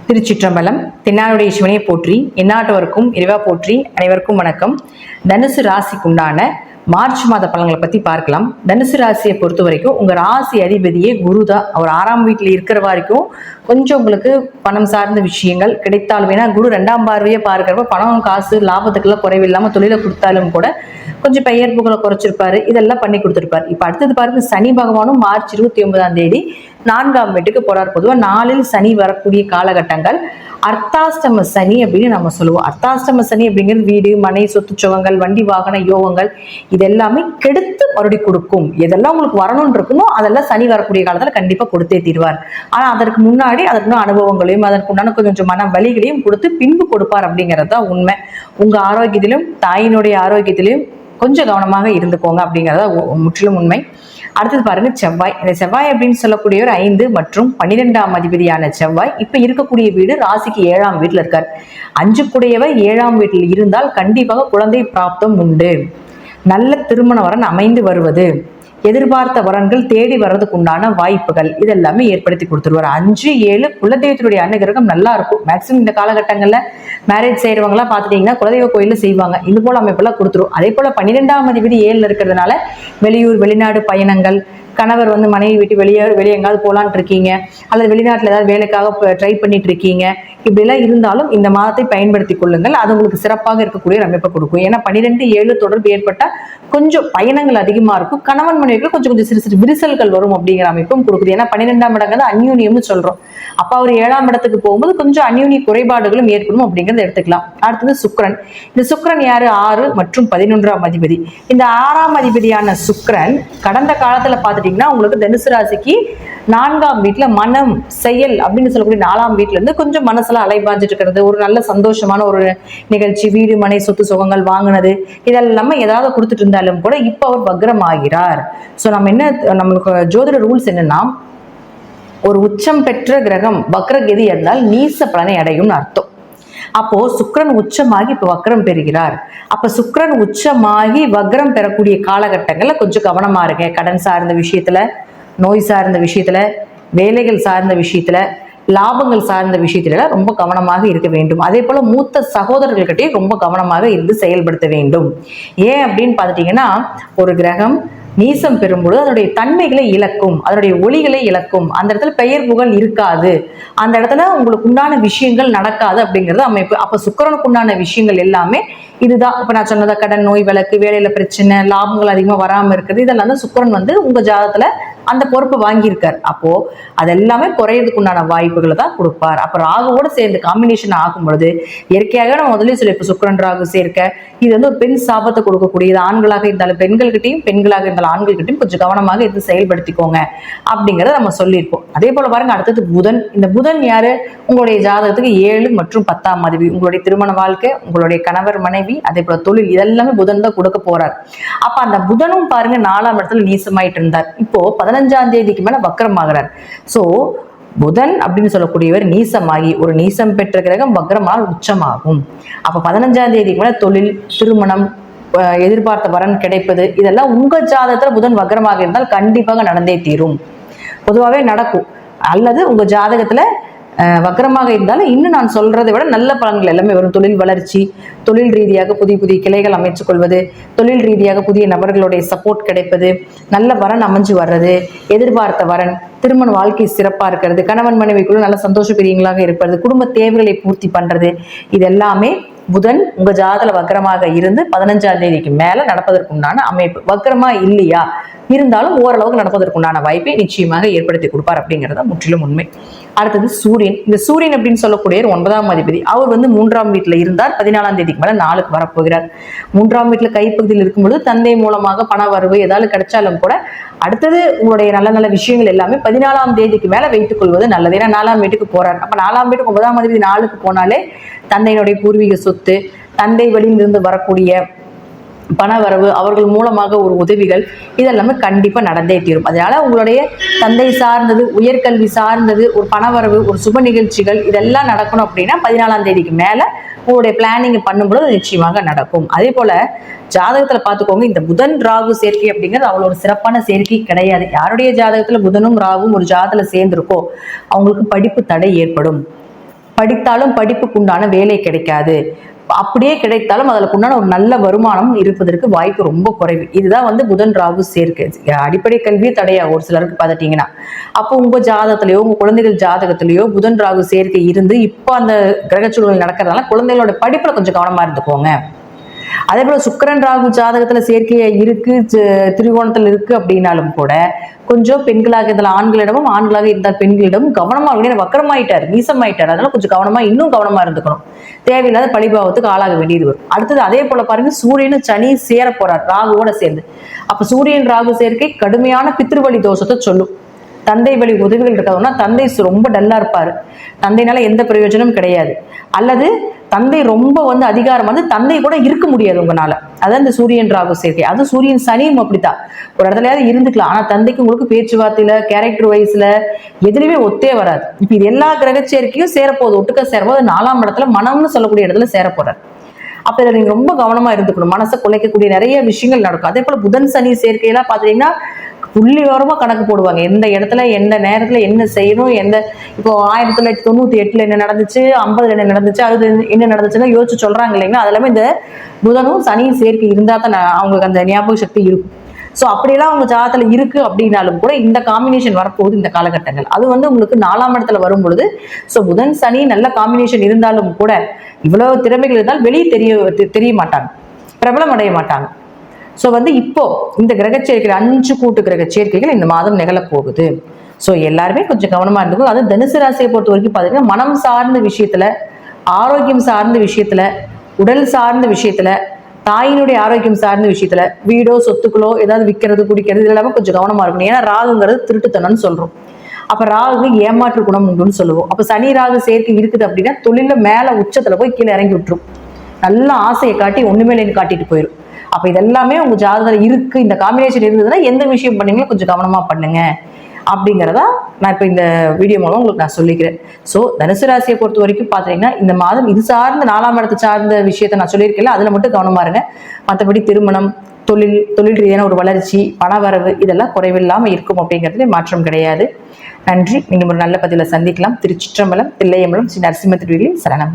திருச்சிற்றம்பலம். தென்னாடுடைய சிவனையை போற்றி, எந்நாட்டவருக்கும் இறைவா போற்றி. அனைவருக்கும் வணக்கம். தனுசு ராசிக்குண்டான மார்ச் மாத பலன்களை பத்தி பார்க்கலாம். தனுசு ராசியை பொறுத்த வரைக்கும் உங்க ராசி அதிபதியே குரு தான். அவர் 6ஆம் வீட்டில் இருக்கிற வரைக்கும் கொஞ்சம் உங்களுக்கு பணம் சார்ந்த விஷயங்கள் கிடைத்தாலும், ஏன்னா குரு 2ஆம் பார்வையை பார்க்கிறப்ப பணம் காசு லாபத்துக்கெல்லாம் குறைவில்லாம தொழிலை கொடுத்தாலும் கூட கொஞ்சம் பெயர்ப்புகளை குறைச்சிருப்பாரு, இதெல்லாம் பண்ணி கொடுத்துருப்பாரு. இப்ப அடுத்தது பாருங்க, சனி பகவானும் மார்ச் 29ஆம் தேதி 4ஆம் வீட்டுக்கு போறார். பொதுவா 4இல் சனி வரக்கூடிய காலகட்டங்கள் அர்த்தாஷ்டம சனி அப்படின்னு நம்ம சொல்லுவோம். அர்த்தாஷ்டம சனி அப்படிங்கிறது வீடு மனை சொத்து சுகங்கள் வண்டி வாகன யோகங்கள் இதெல்லாமே கெடுத்து மறுபடி கொடுக்கும். எதெல்லாம் உங்களுக்கு வரணும்னு இருக்குமோ அதெல்லாம் சனி வரக்கூடிய காலத்துல கண்டிப்பா கொடுத்தே தீர்வார். ஆனா அதற்கு முன்னாடி அதற்கு அனுபவங்களையும் அதற்குண்டான கொஞ்சம் மன வலிகளையும் கொடுத்து பின்பு கொடுப்பார் அப்படிங்கிறது தான் உண்மை. உங்க ஆரோக்கியத்திலும் தாயினுடைய ஆரோக்கியத்திலும் கொஞ்சம் கவனமாக இருந்துக்கோங்க அப்படிங்கிறத முற்றிலும் உண்மை. அடுத்தது பாருங்க, செவ்வாய். இந்த செவ்வாய் அப்படின்னு சொல்லக்கூடிய ஒரு 5 மற்றும் 12ஆம் அதிபதியான செவ்வாய் இப்ப இருக்கக்கூடிய வீடு ராசிக்கு 7ஆம் வீட்டுல இருக்கார். 5 கூடையவர் 7ஆம் வீட்டில் இருந்தால் கண்டிப்பாக குழந்தை பிராப்தம் உண்டு. நல்ல திருமண வரன் அமைந்து வருவது, எதிர்பார்த்த வரன்கள் தேடி வர்றதுக்கு உண்டான வாய்ப்புகள் இதெல்லாமே ஏற்படுத்தி கொடுத்துருவார். 5, 7 குலதெய்வத்தினுடைய அனுகிரகம் நல்லா இருக்கும். மேக்சிமம் இந்த காலகட்டங்கள்ல மேரேஜ் செய்யறவங்கலாம் பார்த்துட்டீங்கன்னா குலதெய்வ கோயில செய்வாங்க. இது போல அமைப்பெல்லாம் கொடுத்துரும். அதே போல 12ஆம் அதிபதி 7ல இருக்கிறதுனால வெளியூர் வெளிநாடு பயணங்கள், கணவர் மனைவி விட்டு வெளியே எங்காவது போலான் இருக்கீங்க, அல்லது வெளிநாட்டில் ஏதாவது வேலைக்காக ட்ரை பண்ணிட்டு இருக்கீங்க, இப்படிலாம் இருந்தாலும் இந்த மாதத்தை பயன்படுத்தி கொள்ளுங்கள். அது உங்களுக்கு சிறப்பாக இருக்கக்கூடிய அமைப்பை கொடுக்கும். ஏன்னா 12-7 தொடர்பு ஏற்பட்டால் கொஞ்சம் பயணங்கள் அதிகமா இருக்கும். கணவன் மனைவிக்கு கொஞ்சம் சிறு சிறு விரிசல்கள் வரும் அப்படிங்கிற அமைப்பும் கொடுக்குது. ஏன்னா 12ஆம் இடங்கிறது அந்யூன்யம்னு சொல்றோம். அப்ப அவர் 7ஆம் இடத்துக்கு போகும்போது கொஞ்சம் அந்யூன்ய குறைபாடுகளும் ஏற்படும் அப்படிங்கிறத எடுத்துக்கலாம். அடுத்தது சுக்கிரன். இந்த சுக்கிரன் யாரு? 6 மற்றும் 11ஆம் அதிபதி. இந்த 6ஆம் அதிபதியான சுக்கிரன் கடந்த காலத்துல பார்த்துட்டீங்கன்னா உங்களுக்கு தனுசு ராசிக்கு 4ஆம் வீட்டுல மனம் செயல் அப்படின்னு சொல்லக்கூடிய 4ஆம் வீட்டுல இருந்து கொஞ்சம் மனசுல அலைபாஞ்சிட்டு இருக்கிறது, ஒரு நல்ல சந்தோஷமான ஒரு நிகழ்ச்சி, வீடு மனை சொத்து சுகங்கள் வாங்கினது இதெல்லாம் ஏதாவது கொடுத்துட்டு இருந்தாலும் கூட இப்ப அவர் வக்ரம் ஆகிறார். சோ நம்மளுக்கு ஜோதிட ரூல்ஸ் என்னன்னா, ஒரு உச்சம் பெற்ற கிரகம் வக்ரகதி இருந்தால் நீச பலனை அடையும் அர்த்தம். அப்போ சுக்கிரன் உச்சமாகி இப்ப வக்ரம் பெறுகிறார். அப்ப சுக்கிரன் உச்சமாகி வக்ரம் பெறக்கூடிய காலகட்டங்கள்ல கொஞ்சம் கவனமா இருங்க. கடன் சார்ந்த விஷயத்துல, நோய் சார்ந்த விஷயத்துல, வேலைகள் சார்ந்த விஷயத்துல, லாபங்கள் சார்ந்த விஷயத்துல ரொம்ப கவனமாக இருக்க வேண்டும். அதே போல மூத்த சகோதரர்கள்கிட்டயே ரொம்ப கவனமாக இருந்து செயல்படுத்த வேண்டும். ஏன் அப்படின்னு பார்த்துட்டீங்கன்னா, ஒரு கிரகம் நீசம் பெறும்பொழுது அதனுடைய தன்மைகளை இழக்கும், அதனுடைய ஒளிகளை இழக்கும். அந்த இடத்துல பெயர் புகழ் இருக்காது, அந்த இடத்துல உங்களுக்கு உண்டான விஷயங்கள் நடக்காது அப்படிங்கிறது அமைப்பு. அப்ப சுக்கிரனுக்கு உண்டான விஷயங்கள் எல்லாமே இதுதான். இப்ப நான் சொன்னதா கடன், நோய், வழக்கு, வேலையில பிரச்சனை, லாபங்கள் அதிகமா வராம இருக்குது, இதெல்லாம் தான் சுக்கிரன் உங்க ஜாதகத்துல அந்த பொறுப்பு வாங்கியிருக்காரு. அப்போ அதெல்லாமே குறையறதுக்கு உண்டான வாய்ப்புகளை தான் கொடுப்பார். அப்ப ராகுவோட சேர்ந்து காம்பினேஷன் ஆகும் பொழுது இயற்கையாக நம்ம முதலே சொல்லி இப்ப சுக்கிரன் ராகு சேர்க்க இது ஒரு பெண் சாபத்தை கொடுக்கக்கூடியது. ஆண்களாக இருந்தாலும் பெண்கள்கிட்டையும், பெண்களாக இருந்தாலும் ஆண்கள்கிட்டையும் கொஞ்சம் கவனமாக இருந்து செயல்படுத்திக்கோங்க அப்படிங்கிறத நம்ம சொல்லியிருப்போம். அதே போல பாருங்க, அடுத்தது புதன். இந்த புதன் யாரு? உங்களுடைய ஜாதகத்துக்கு 7 மற்றும் 10ஆம் அதிபதி. உங்களுடைய திருமண வாழ்க்கை, உங்களுடைய கணவர் மனைவி, அதே போல தொழில் இதெல்லாமே புதன் தான் கொடுக்க போறார். அப்ப அந்த புதனும் பாருங்க 4ஆம் இடத்துல நீசமாயிட்டு இருந்தார். இப்போ 15ஆம் தேதிக்கு மேல வக்ரம் ஆகிறார். சோ புதன் அப்படின்னு சொல்லக்கூடியவர் நீசமாகி, ஒரு நீசம் பெற்ற கிரகம் வக்ரமால் உச்சமாகும். அப்ப 15ஆம் தேதிக்கு மேல தொழில், திருமணம், எதிர்பார்த்த வரன் கிடைப்பது இதெல்லாம் உங்க ஜாதகத்துல புதன் வக்ரமாக இருந்தால் கண்டிப்பாக நடந்தே தீரும். பொதுவாகவே நடக்கும். அல்லது உங்க ஜாதகத்துல வக்ரமாக இருந்தாலும் இன்னும் நான் சொல்றதை விட நல்ல பலன்கள் எல்லாமே வரும். தொழில் வளர்ச்சி, தொழில் ரீதியாக புதிய புதிய கிளைகள் அமைச்சுக் கொள்வது, தொழில் ரீதியாக புதிய நபர்களுடைய சப்போர்ட் கிடைப்பது, நல்ல வரன் அமைஞ்சு வர்றது, எதிர்பார்த்த வரன், திருமண வாழ்க்கை சிறப்பா இருக்கிறது, கணவன் மனைவிக்குள்ள நல்ல சந்தோஷ பிரியங்களாக இருப்பது, குடும்ப தேவைகளை பூர்த்தி பண்றது, இது எல்லாமே புதன் உங்க ஜாதகத்துல வக்ரமாக இருந்து 15ஆம் தேதிக்கு மேல நடப்பதற்குண்டான அமைப்பு. வக்ரமா இல்லையா இருந்தாலும் ஓரளவுக்கு நடப்பதற்குண்டான வாய்ப்பை நிச்சயமாக ஏற்படுத்தி கொடுப்பார் அப்படிங்கிறத முற்றிலும் உண்மை. அடுத்தது சூரியன். இந்த சூரியன் அப்படின்னு சொல்லக்கூடிய 9ஆம் அதிபதி. அவர் 3ஆம் வீட்டுல இருந்தார். 14ஆம் தேதிக்கு மேல 4க்கு வரப்போகிறார். 3ஆம் வீட்டுல கைப்பகுதியில் இருக்கும்பொழுது தந்தை மூலமாக பண வரவு ஏதாவது கிடைச்சாலும் கூட அடுத்தது உங்களுடைய நல்ல நல்ல விஷயங்கள் எல்லாமே 14ஆம் தேதிக்கு மேல வைத்துக் கொள்வது நல்லது. ஏன்னா 4ஆம் வீட்டுக்கு போறார். அப்ப 4ஆம் வீட்டுக்கு 9ஆம் அதிபதி 4க்கு போனாலே தந்தையினுடைய பூர்வீக சொத்து, தந்தை வழியிலிருந்து வரக்கூடிய பணவரவு, அவர்கள் மூலமாக ஒரு உதவிகள் இதெல்லாமே கண்டிப்பா நடந்தே தீரும். அதனால உங்களுடைய தந்தை சார்ந்தது, உயர்கல்வி சார்ந்தது, ஒரு பணவரவு, ஒரு சுப நிகழ்ச்சிகள் இதெல்லாம் நடக்கணும் அப்படின்னா 14ஆம் தேதிக்கு மேல உங்களுடைய பிளானிங் பண்ணும்போது நிச்சயமாக நடக்கும். அதே போல ஜாதகத்துல பாத்துக்கோங்க, இந்த புதன் ராகு சேர்க்கை அப்படிங்கிறது அவ்வளோ ஒரு சிறப்பான சேர்க்கை கிடையாது. யாருடைய ஜாதகத்துல புதனும் ராகும் ஒரு ஜாதகத்துல சேர்ந்திருக்கோ அவங்களுக்கு படிப்பு தடை ஏற்படும். படித்தாலும் படிப்புக்குண்டான வேலை கிடைக்காது, அப்படியே கிடைத்தாலும் அதற்கு உண்டான ஒரு நல்ல வருமானம் இருப்பதற்கு வாய்ப்பு ரொம்ப குறைவு. இதுதான் புதன் ராகு சேர்க்கை. அடிப்படை கல்வியே தடையா ஒரு சிலருக்கு பார்த்துட்டீங்கன்னா. அப்போ உங்க ஜாதகத்திலேயோ உங்க குழந்தைகள் ஜாதகத்திலேயோ புதன் ராகு சேர்க்கை இருந்து இப்போ அந்த கிரக சூழல் நடக்கிறதுனால குழந்தைகளோட படிப்புல கொஞ்சம் கவனமா இருந்துக்கோங்க. அதே போல சுக்கிரன் ராகு ஜாதகத்துல சேர்க்கையா இருக்கு, திரிகோணத்துல இருக்கு அப்படின்னாலும் கூட கொஞ்சம் பெண்களாக இருந்தால் ஆண்களிடமும், ஆண்களாக இருந்தால் பெண்களிடமும் கவனமா வக்கரமாயிட்டார், நீசமாயிட்டார். அதனால கொஞ்சம் கவனமா, இன்னும் கவனமா இருந்துக்கணும். தேவையில்லாத பழிபாவத்துக்கு ஆளாக வேண்டியது வரும். அடுத்தது அதே போல பாருங்க, சூரியனும் சனி சேர போறார் ராகுவோட சேர்ந்து. அப்ப சூரியன் ராகு சேர்க்கை கடுமையான பித்ருவழி தோஷத்தை சொல்லும். தந்தை வழி உதவிகள் இருக்காதுன்னா தந்தை ரொம்ப டல்லா இருப்பாரு, தந்தைனால எந்த பிரயோஜனமும் கிடையாது. அல்லது தந்தை ரொம்ப அதிகாரம் தந்தை கூட இருக்க முடியாது உங்களால. அதான் இந்த சூரியன் ராகு சேர்க்கை. அது சூரியன் சனியும் அப்படித்தான், ஒரு இடத்துலயாவது இருந்துக்கலாம். ஆனா தந்தைக்கு உங்களுக்கு பேச்சுவார்த்தையில, கேரக்டர் வைஸ்ல எதுலையுமே ஒத்தே வராது. இப்ப இது எல்லா கிரக சேர்க்கையும் சேரப்போகுது, ஒட்டுக்க சேரப்போது 4ஆம் இடத்துல மனம்னு சொல்லக்கூடிய இடத்துல சேரப்போறாரு. அப்ப இதுல நீங்க ரொம்ப கவனமா இருந்துக்கணும். மனசை குலைக்கக்கூடிய நிறைய விஷயங்கள் நடக்கும். அதே போல புதன் சனி சேர்க்கையெல்லாம் பாத்தீங்கன்னா புள்ளி விவரமா கணக்கு போடுவாங்க, எந்த இடத்துல எந்த நேரத்துல என்ன செய்யணும். இப்போ 1998 என்ன நடந்துச்சு, 50 என்ன நடந்துச்சு, அது என்ன நடந்துச்சுன்னா யோசிச்சு சொல்றாங்க இல்லைங்களா. அது எல்லாமே இந்த புதனும் சனியும் சேர்க்கை இருந்தா தான் அவங்களுக்கு அந்த ஞாபக சக்தி இருக்கும். ஸோ அப்படியெல்லாம் அவங்க ஜாதகத்துல இருக்கு அப்படின்னாலும் கூட இந்த காம்பினேஷன் வரப்போகுது இந்த காலகட்டங்கள். அது உங்களுக்கு 4ஆம் இடத்துல வரும் பொழுது, ஸோ புதன் சனி நல்ல காம்பினேஷன் இருந்தாலும் கூட இவ்வளவு திறமைகள் இருந்தால் வெளியே தெரிய மாட்டாங்க, பிரபலம் அடைய மாட்டாங்க. ஸோ இப்போ இந்த கிரக சேர்க்கைகள் 5 கூட்டு கிரக சேர்க்கைகள் இந்த மாதம் நிகழப் போகுது. ஸோ எல்லாருமே கொஞ்சம் கவனமா இருந்துக்கும். அது தனுசு ராசியை பொறுத்த வரைக்கும் பார்த்தீங்கன்னா மனம் சார்ந்த விஷயத்துல, ஆரோக்கியம் சார்ந்த விஷயத்துல, உடல் சார்ந்த விஷயத்துல, தாயினுடைய ஆரோக்கியம் சார்ந்த விஷயத்துல, வீடோ சொத்துக்களோ ஏதாவது விற்கிறது குடிக்கிறது இது எல்லாமே கொஞ்சம் கவனமா இருக்கணும். ஏன்னா ராகுங்கிறது திருட்டுத்தனம்னு சொல்றோம். அப்ப ராகு ஏமாற்று குணம் உண்டுன்னு சொல்லுவோம். அப்ப சனி ராகு சேர்க்கை இருக்குது அப்படின்னா தொழில மேல உச்சத்துல போய் கீழே இறங்கி விட்டுரும், நல்ல ஆசையை காட்டி ஒண்ணுமேலேன்னு காட்டிட்டு போயிடும். அப்ப இதெல்லாமே உங்க ஜாதகத்துல இருக்கு, இந்த காம்பினேஷன் இருந்ததுன்னா எந்த விஷயம் பண்ணீங்களோ கொஞ்சம் கவனமா பண்ணுங்க அப்படிங்கிறதா நான் இப்போ இந்த வீடியோ மூலம் உங்களுக்கு நான் சொல்லிக்கிறேன். ஸோ தனுசு ராசியை பொறுத்த வரைக்கும் பார்த்தீங்கன்னா இந்த மாதம் இது சார்ந்த 4ஆம் இடத்தை சார்ந்த விஷயத்த நான் சொல்லியிருக்கேன், அதில் மட்டும் கவனமா இருங்க. மற்றபடி திருமணம், தொழில் ரீதியான ஒரு வளர்ச்சி, பணவரவு இதெல்லாம் குறைவில்லாமல் இருக்கும் அப்படிங்கிறதுல மாற்றம் கிடையாது. நன்றி. நீங்கள் ஒரு நல்ல பதிவில் சந்திக்கலாம். திருச்சிற்றம்பலம், தில்லையம்பலம், ஸ்ரீ நரசிம்ம திருவிழி சரணம்.